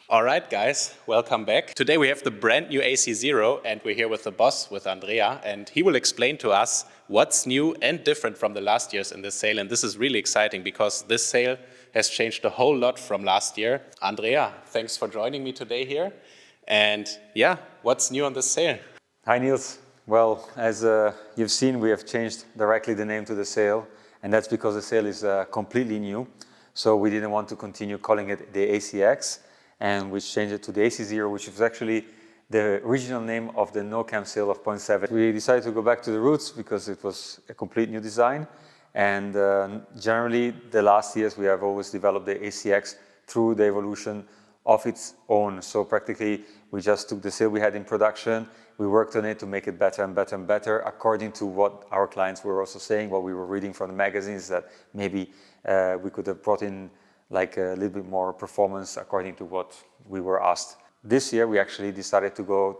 All right, guys, welcome back. Today we have the brand new AC-0 and we're here with the boss, with Andrea, and he will explain to us what's new and different from the last years in this sale. And this is really exciting because this sale has changed a whole lot from last year. Andrea, thanks for joining me today here. And yeah, what's new on this sale? Hi Nils. Well, as you've seen, we have changed directly the name to the sale, and that's because the sale is completely new. So we didn't want to continue calling it the ACX, and we changed it to the AC-0, which is actually the original name of the no-cam sale of 0.7. We decided to go back to the roots because it was a complete new design, and generally the last years we have always developed the ACX through the evolution of its own. So practically we just took the sale we had in production, we worked on it to make it better and better and better according to what our clients were also saying, what we were reading from the magazines, that maybe we could have brought in like a little bit more performance according to what we were asked. This year we actually decided to go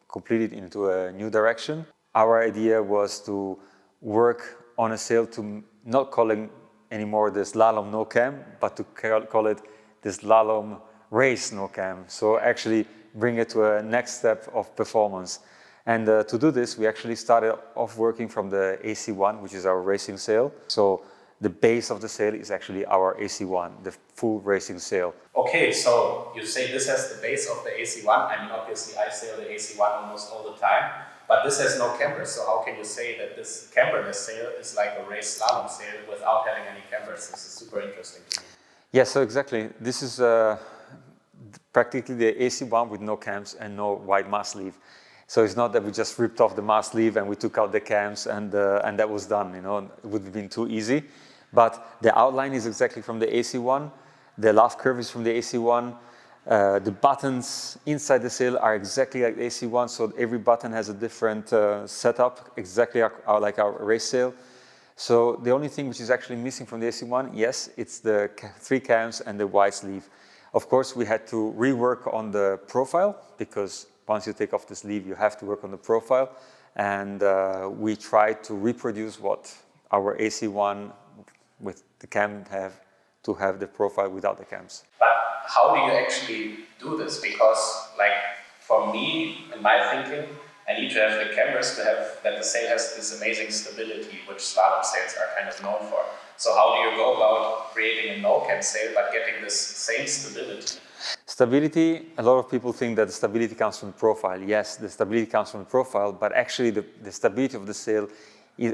completely into a new direction. Our idea was to work on a sale to not calling anymore the Slalom no cam, but to call it the Slalom race no cam. So actually bring it to a next step of performance. And to do this, we actually started off working from the AC-1, which is our racing sail. So the base of the sail is actually our AC-1, the full racing sail. Okay, so you say this has the base of the AC-1. I mean, obviously I sail the AC-1 almost all the time, but this has no cambers. So how can you say that this camberless sail is like a race slalom sail without having any cambers? This is super interesting to me. Yeah, so exactly. This is practically the AC-1 with no cams and no wide mast sleeve. So it's not that we just ripped off the mast sleeve and we took out the cams and that was done. You know, it would have been too easy. But the outline is exactly from the AC-1. The laugh curve is from the AC-1. The buttons inside the sail are exactly like the AC-1. So every button has a different setup, exactly like our race sail. So the only thing which is actually missing from the AC-1, yes, it's the 3 cams and the wide sleeve. Of course, we had to rework on the profile because once you take off the sleeve, you have to work on the profile. And we tried to reproduce what our AC-1 with the cam have to have the profile without the cams. But how do you actually do this? Because like for me, in my thinking, I need to have the cameras to have that the sail has this amazing stability, which slalom sails are kind of known for. So how do you go about creating a no-cam sail but getting this same stability? Stability, a lot of people think that the stability comes from the profile. Yes, the stability comes from the profile, but actually the stability of the sail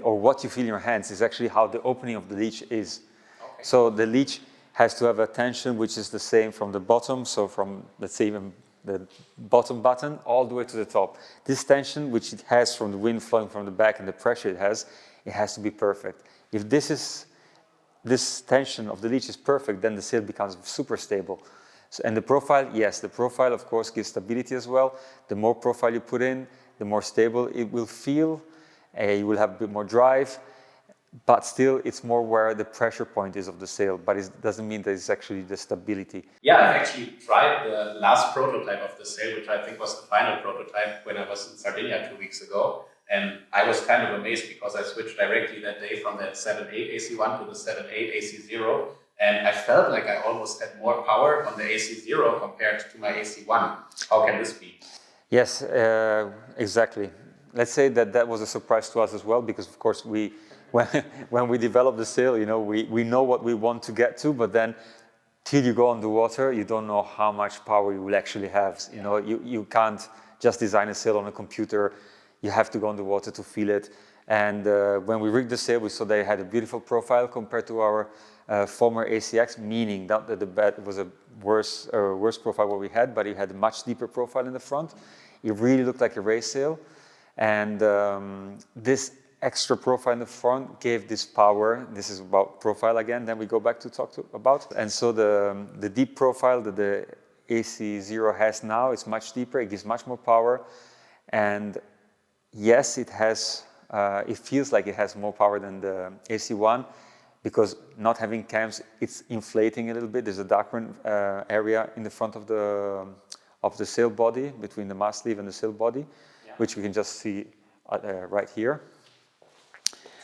or what you feel in your hands is actually how the opening of the leech is. Okay. So the leech has to have a tension which is the same from the bottom, so from, let's say, even the bottom button all the way to the top. This tension which it has from the wind flowing from the back and the pressure it has to be perfect. If this tension of the leech is perfect, then the sail becomes super stable. So, and the profile, yes, the profile of course gives stability as well. The more profile you put in, the more stable it will feel. You will have a bit more drive, but still it's more where the pressure point is of the sail, but it doesn't mean that it's actually the stability. Yeah, I've actually tried the last prototype of the sail, which I think was the final prototype when I was in Sardinia 2 weeks ago. And I was kind of amazed because I switched directly that day from that 7.8 AC-1 to the 7.8 AC-0. And I felt like I almost had more power on the AC-0 compared to my AC-1. How can this be? Yes, exactly. Let's say that was a surprise to us as well, because of course when we develop the sail, you know, we know what we want to get to, but then till you go on the water, you don't know how much power you will actually have. You know, you can't just design a sail on a computer. You have to go on the water to feel it. And when we rigged the sail, we saw they had a beautiful profile compared to our former ACX, meaning that the bed was a worse profile what we had, but it had a much deeper profile in the front. It really looked like a race sail. And this extra profile in the front gave this power. This is about profile again, then we go back to talk about. And so the deep profile that the AC-0 has now is much deeper, it gives much more power. And yes, it feels like it has more power than the AC-1, because not having cams, it's inflating a little bit. There's a darker area in the front of the sail body, between the mast sleeve and the sail body, which we can just see right here.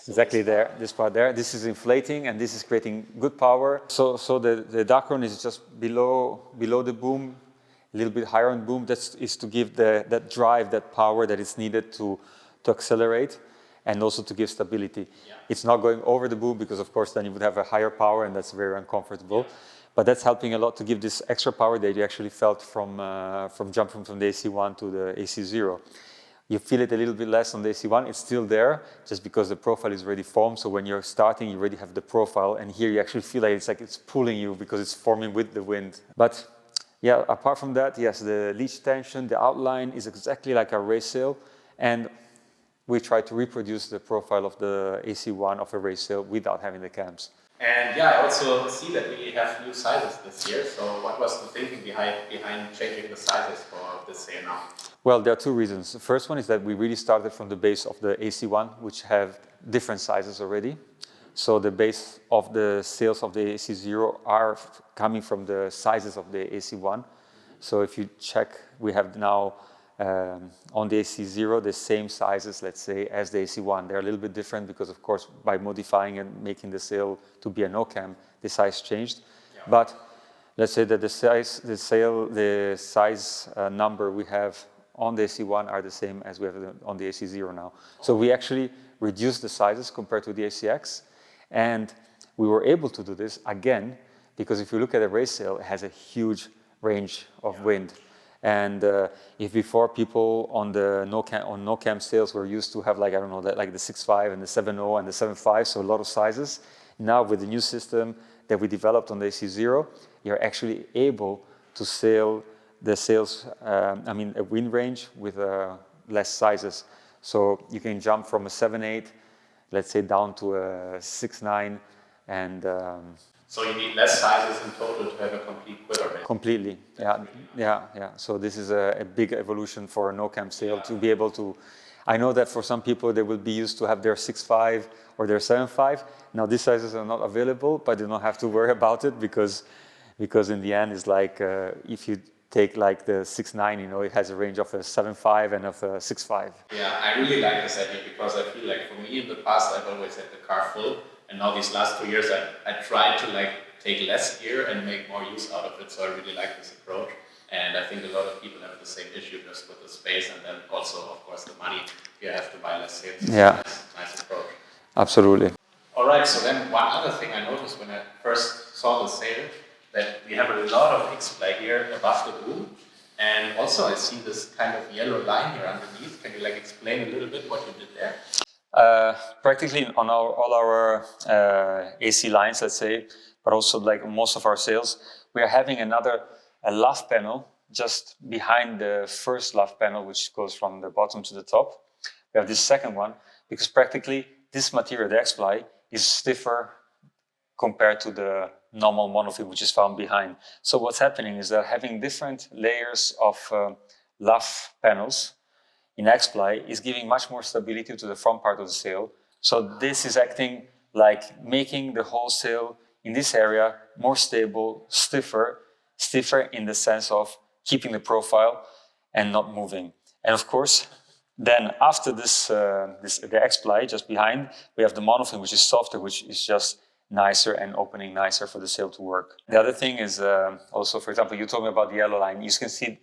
So exactly there, this part there. This is inflating and this is creating good power. So the dark one is just below the boom. a little bit higher on boom. That is to give that drive, that power that is needed to accelerate and also to give stability. Yeah. It's not going over the boom because of course then you would have a higher power and that's very uncomfortable. Yeah. But that's helping a lot to give this extra power that you actually felt from jumping from the AC-1 to the AC-0. You feel it a little bit less on the AC-1. It's still there just because the profile is already formed. So when you're starting, you already have the profile. And here you actually feel like it's pulling you because it's forming with the wind. But yeah, apart from that, yes, the leech tension, the outline is exactly like a race sail. And we try to reproduce the profile of the AC-1 of a race sail without having the cams. And yeah, I also see that we have new sizes this year. So what was the thinking behind changing the sizes for this sail now? Well, there are two reasons. The first one is that we really started from the base of the AC-1, which have different sizes already. So the base of the sails of the AC-0 are coming from the sizes of the AC-1. So if you check, we have now on the AC-0 the same sizes, let's say, as the AC-1. They're a little bit different because, of course, by modifying and making the sail to be a no-cam, the size changed. Yeah. But let's say that the size number we have on the AC-1 are the same as we have on the AC-0 now. So we actually reduced the sizes compared to the AC-X. And we were able to do this again, because if you look at a race sail, it has a huge range of wind. And if before people on the no-cam sails were used to have like the 6.5 and the 7.0 and the 7.5, so a lot of sizes. Now with the new system that we developed on the AC-0, you're actually able to sail the sails, a wind range with less sizes. So you can jump from a 7.8, let's say, down to a 6.9, and so you need less sizes in total to have a complete quiver base. Completely, yeah. So this is a big evolution for a no-cam sail to be able to. I know that for some people they will be used to have their 6.5 or their 7.5. Now these sizes are not available, but they don't have to worry about it because in the end it's like if you take like the 6.9, it has a range of a 7.5 and of a 6.5. Yeah, I really like this idea because I feel like for me in the past I've always had the car full, and now these last 2 years I tried to take less gear and make more use out of it. So I really like this approach, and I think a lot of people have the same issue just with the space and then also of course the money. You have to buy less sails. Yeah, nice approach. Absolutely. All right. So then one other thing I noticed when I first saw the sail, that we have a lot of X-ply here above the boom, and also I see this kind of yellow line here underneath. Can you explain a little bit what you did there? Practically on all our AC lines, let's say, but also most of our sails, we are having a luff panel just behind the first luff panel, which goes from the bottom to the top. We have this second one because practically this material, the X-ply, is stiffer compared to the normal monofin, which is found behind. So what's happening is that having different layers of luff panels in X-ply is giving much more stability to the front part of the sail. So this is acting like making the whole sail in this area more stable, stiffer in the sense of keeping the profile and not moving. And of course, then after the X-ply just behind, we have the monofin, which is softer, which is just nicer and opening nicer for the sail to work. The other thing is also, for example, you told me about the yellow line. You can see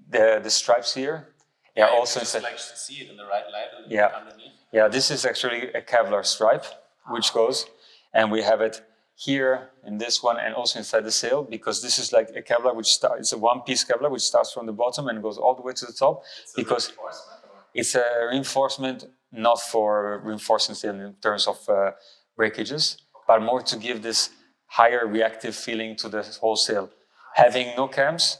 the stripes here. Yeah, also just see it in the right light underneath. Yeah, this is actually a Kevlar stripe, which goes, and we have it here in this one and also inside the sail, because this is like a Kevlar it's a one-piece Kevlar which starts from the bottom and goes all the way to the top. Because it's a reinforcement, not for reinforcing sail in terms of breakages, but more to give this higher reactive feeling to the whole sail. Having no cams,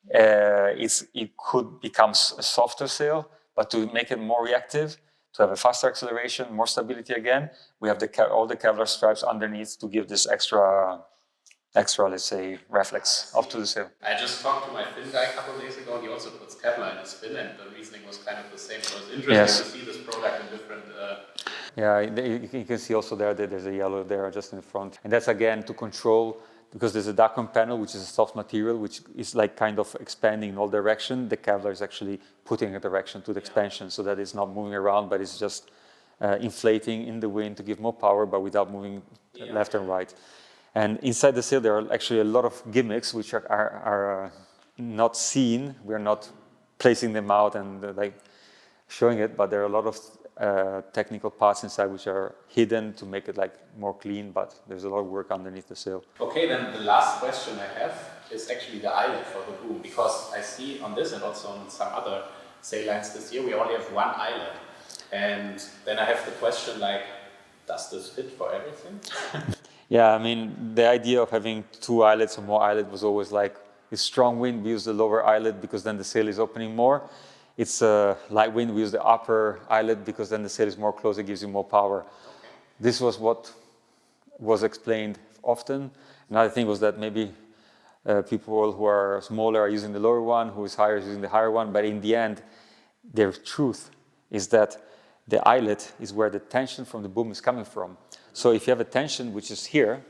it could become a softer sail, but to make it more reactive, to have a faster acceleration, more stability again, we have all the Kevlar stripes underneath to give this extra, let's say, reflex up to the sail. I just talked to my fin guy a couple of days ago. He also puts Kevlar in his fin, and the reasoning was kind of the same. So it's interesting to see this product in different. Yeah, you can see also there that there's a yellow there just in the front, and that's again to control. Because there's a Dacron panel, which is a soft material, which is kind of expanding in all direction. The Kevlar is actually putting a direction to the expansion, so that it's not moving around, but it's just inflating in the wind to give more power, but without moving left and right. And inside the sail, there are actually a lot of gimmicks which are not seen. We're not placing them out and like showing it, but there are a lot of technical parts inside which are hidden to make it like more clean, but there's a lot of work underneath the sail. Okay, then the last question I have is actually the eyelet for the boom, because I see on this and also on some other sail lines this year we only have one eyelet. And then I have the question like, does this fit for everything? Yeah, I mean, the idea of having two eyelets or more eyelets was always like, it's strong wind, we use the lower eyelet because then the sail is opening more. It's light wind, we use the upper eyelet because then the sail is more closed, it gives you more power. Okay. This was what was explained often. Another thing was that maybe people who are smaller are using the lower one, who is higher is using the higher one, but in the end, the truth is that the eyelet is where the tension from the boom is coming from. So if you have a tension which is here,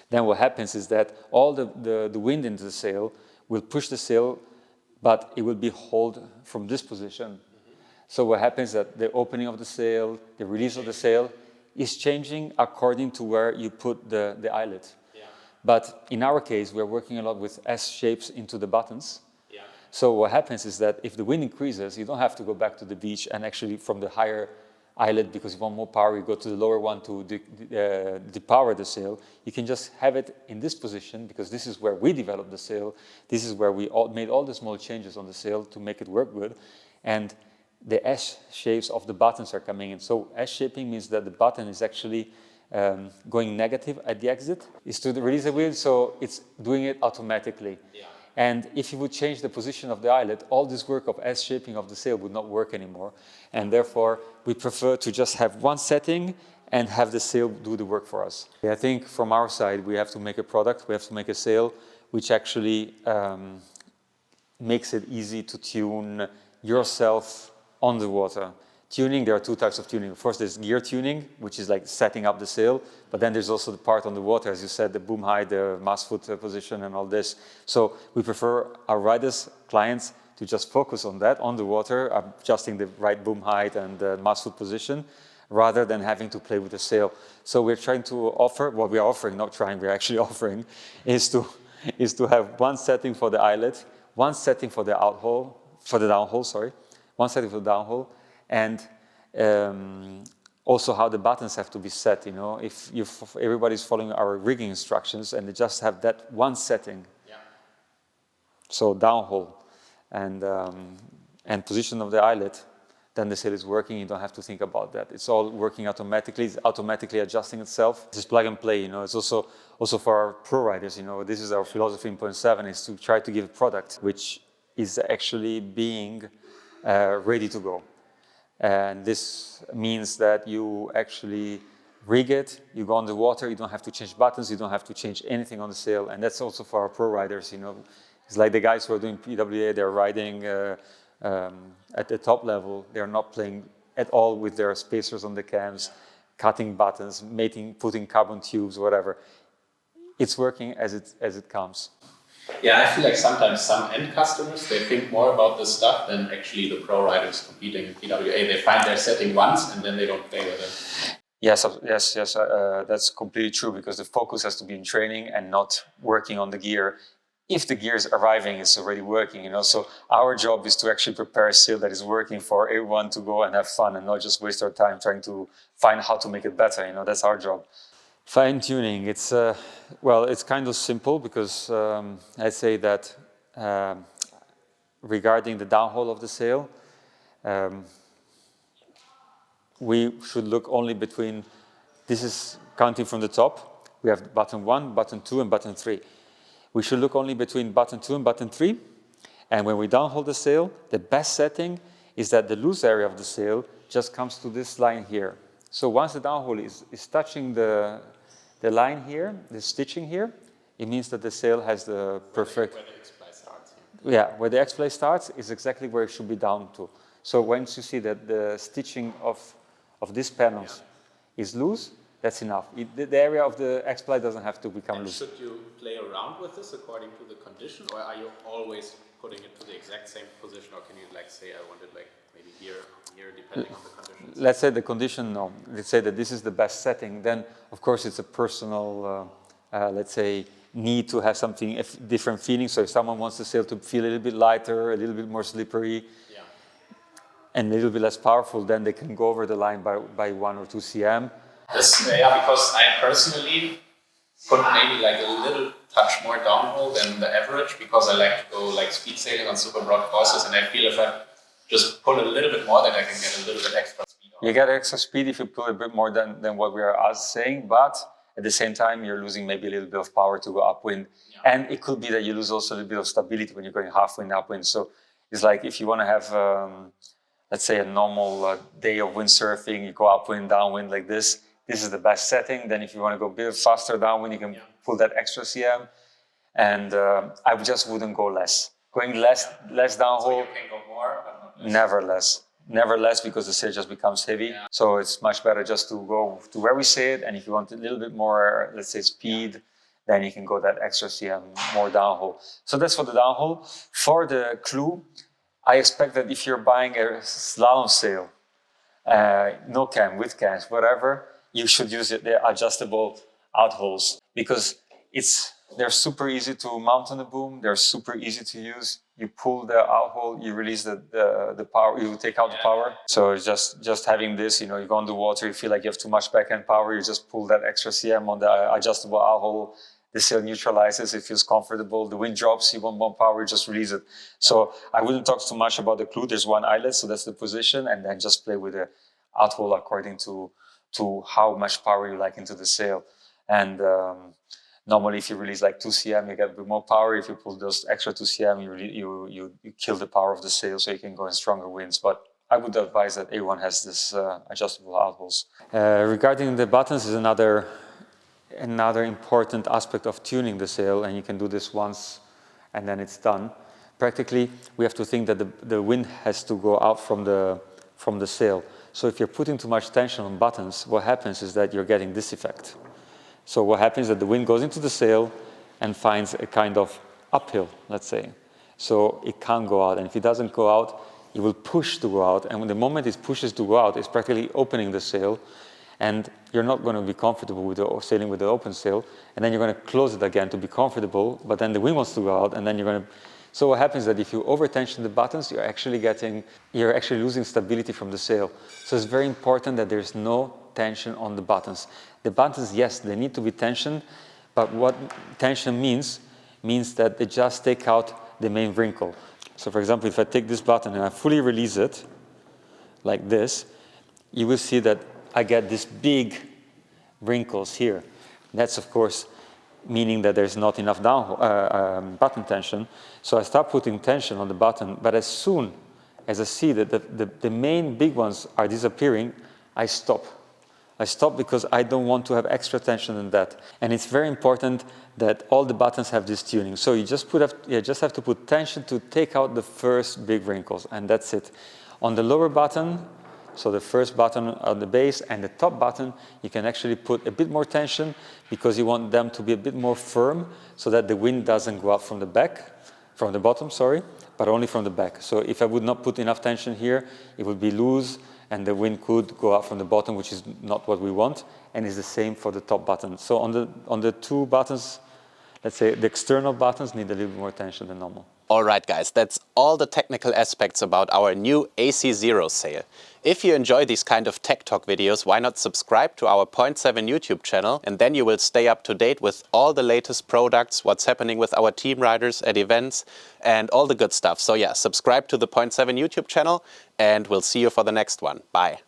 then what happens is that all the wind into the sail will push the sail, but it will be held from this position. So what happens is that the opening of the sail, the release of the sail is changing according to where you put the eyelet. Yeah. But in our case, we're working a lot with S shapes into the buttons. Yeah. So what happens is that if the wind increases, you don't have to go back to the beach and actually from the higher eyelet, because you want more power, you go to the lower one to depower the sail. You can just have it in this position because this is where we developed the sail. This is where we made all the small changes on the sail to make it work good. And the S shapes of the buttons are coming in. So S shaping means that the button is actually going negative at the exit. It's to release the wheel, so it's doing it automatically. Yeah. And if you would change the position of the eyelet, all this work of S-shaping of the sail would not work anymore. And therefore, we prefer to just have one setting and have the sail do the work for us. I think from our side, we have to make a product, we have to make a sail which actually makes it easy to tune yourself on the water. Tuning, there are two types of tuning. First, there's gear tuning, which is like setting up the sail, but then there's also the part on the water, as you said, the boom height, the mast foot position and all this. So we prefer our riders, clients, to just focus on that, on the water, adjusting the right boom height and the mast foot position, rather than having to play with the sail. So we're trying to offer, what we are offering, not trying, we're actually offering, is to have one setting for the eyelet, one setting for the outhole, for the downhole, sorry, one setting for the downhole, and also how the buttons have to be set. You know, if everybody's following our rigging instructions and they just have that one setting, yeah. So downhole and position of the eyelet, then the sail is working. You don't have to think about that. It's all working automatically. It's automatically adjusting itself. It's plug and play. You know, it's also for our pro riders. You know, this is our philosophy in 0.7 is to try to give a product which is actually being ready to go. And this means that you actually rig it, you go on the water, you don't have to change buttons, you don't have to change anything on the sail. And that's also for our pro riders, you know. It's like the guys who are doing PWA, they're riding at the top level. They're not playing at all with their spacers on the cams, cutting buttons, putting carbon tubes, whatever. It's working as it comes. Yeah, I feel like sometimes some end customers, they think more about this stuff than actually the pro riders competing in PWA. They find their setting once and then they don't play with it. Yes, that's completely true because the focus has to be in training and not working on the gear. If the gear is arriving, it's already working, you know. So our job is to actually prepare a sail that is working for everyone to go and have fun and not just waste our time trying to find how to make it better, you know. That's our job. Fine-tuning, it's kind of simple because I'd say that regarding the downhole of the sail, we should look only between, this is counting from the top, we have button 1, button 2 and button 3. We should look only between button 2 and button 3, and when we downhole the sail, the best setting is that the loose area of the sail just comes to this line here. So once the downhole is touching the line here, the stitching here, it means that the sail has the perfect... Where the X-play starts. Yeah, where the X-play starts is exactly where it should be down to. So once you see that the stitching of these panels is loose, that's enough. The area of the X-play doesn't have to become loose. Should you play around with this according to the condition, or are you always putting it to the exact same position, or can you like say I want it like maybe here, depending on the conditions? Let's say the condition, no. Let's say that this is the best setting. Then, of course, it's a personal, let's say, need to have something, different feeling. So if someone wants the sail to feel a little bit lighter, a little bit more slippery, and a little bit less powerful, then they can go over the line by 1 or 2 cm. Because I personally put maybe like a little touch more downhill than the average, because I like to go like speed sailing on super broad courses, and I feel if I just pull a little bit more, that I can get a little bit extra speed on. You get extra speed if you pull a bit more than what we are saying, but at the same time, you're losing maybe a little bit of power to go upwind. Yeah. And it could be that you lose also a little bit of stability when you're going half wind, upwind. So it's like if you want to have, let's say, a normal day of windsurfing, you go upwind, downwind like this is the best setting. Then if you want to go a bit faster downwind, you can pull that extra cm. And I just wouldn't go less. Going less downhole. So you can go more, but not less. Never less. Never less, because the sail just becomes heavy. Yeah. So it's much better just to go to where we say it. And if you want a little bit more, let's say, speed, then you can go that extra cm more downhole. So that's for the downhole. For the clue, I expect that if you're buying a slalom sail, no cam, with cams, whatever, you should use the adjustable outholes, because they're super easy to mount on the boom. They're super easy to use. You pull the outhole, you release the power, you take out the power. So it's just having this, you go on the water, you feel like you have too much backhand power, you just pull that extra cm on the adjustable outhole. The sail neutralizes, it feels comfortable. The wind drops, you want more power, you just release it. So I wouldn't talk too much about the clue. There's one eyelet, so that's the position, and then just play with the outhole according to how much power you like into the sail. And normally, if you release like 2 cm, you get a bit more power. If you pull those extra 2 cm, you kill the power of the sail, so you can go in stronger winds. But I would advise that everyone has this adjustable outholes. Regarding the buttons is another important aspect of tuning the sail, and you can do this once and then it's done. Practically, we have to think that the wind has to go out from the sail. So if you're putting too much tension on buttons, what happens is that you're getting this effect. So what happens is that the wind goes into the sail and finds a kind of uphill, let's say. So it can't go out, and if it doesn't go out, it will push to go out, and when the moment it pushes to go out, it's practically opening the sail, and you're not going to be comfortable with sailing with the open sail, and then you're going to close it again to be comfortable, but then the wind wants to go out, and then you're going to... So what happens is that if you over-tension the buttons, you're actually losing stability from the sail. So it's very important that there's no tension on the buttons. The buttons, yes, they need to be tensioned, but what tension means that they just take out the main wrinkle. So for example, if I take this button and I fully release it, like this, you will see that I get these big wrinkles here. That's, of course, meaning that there's not enough button tension. So I start putting tension on the button, but as soon as I see that the main big ones are disappearing, I stop. I stop because I don't want to have extra tension than that. And it's very important that all the buttons have this tuning. So you just have to put tension to take out the first big wrinkles, and that's it. On the lower button, so the first button on the base and the top button, you can actually put a bit more tension because you want them to be a bit more firm so that the wind doesn't go up from the bottom, but only from the back. So if I would not put enough tension here, it would be loose and the wind could go up from the bottom, which is not what we want, and it's the same for the top button. So on the two buttons, let's say the external buttons need a little bit more tension than normal. All right, guys, that's all the technical aspects about our new AC-0 sail. If you enjoy these kind of tech talk videos, why not subscribe to our Point 7 YouTube channel, and then you will stay up to date with all the latest products, what's happening with our team riders at events, and all the good stuff. So yeah, subscribe to the Point 7 YouTube channel, and we'll see you for the next one. Bye.